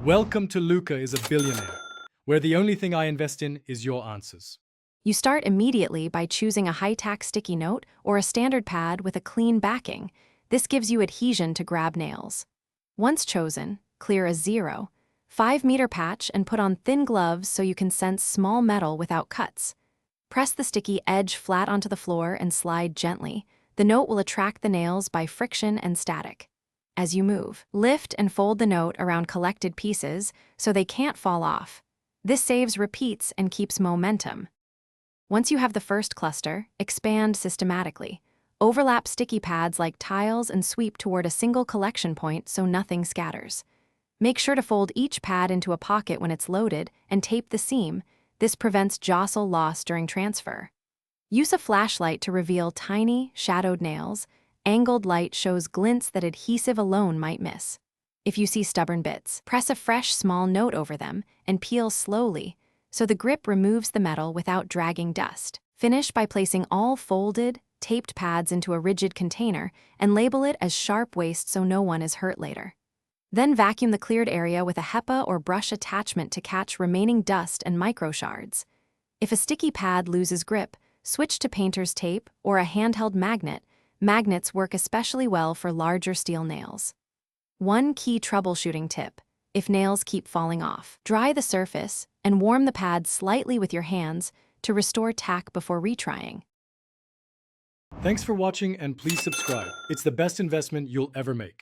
Welcome to Luca is a Billionaire, where the only thing I invest in is your answers. You start immediately by choosing a high-tack sticky note or a standard pad with a clean backing. This gives you adhesion to grab nails. Once chosen, clear a 0.5 meter patch and put on thin gloves so you can sense small metal without cuts. Press the sticky edge flat onto the floor and slide gently. The note will attract the nails by friction and static. As you move, lift and fold the note around collected pieces so they can't fall off. This saves repeats and keeps momentum. Once you have the first cluster, expand systematically. Overlap sticky pads like tiles and sweep toward a single collection point so nothing scatters. Make sure to fold each pad into a pocket when it's loaded and tape the seam. This prevents jostle loss during transfer. Use a flashlight to reveal tiny, shadowed nails. Angled light shows glints that adhesive alone might miss. If you see stubborn bits, press a fresh small note over them and peel slowly so the grip removes the metal without dragging dust. Finish by placing all folded, taped pads into a rigid container and label it as sharp waste so no one is hurt later. Then vacuum the cleared area with a HEPA or brush attachment to catch remaining dust and micro shards. If a sticky pad loses grip, switch to painter's tape or a handheld magnet. Magnets work especially well for larger steel nails. One key troubleshooting tip: if nails keep falling off, dry the surface and warm the pad slightly with your hands to restore tack before retrying. Thanks for watching and please subscribe. It's the best investment you'll ever make.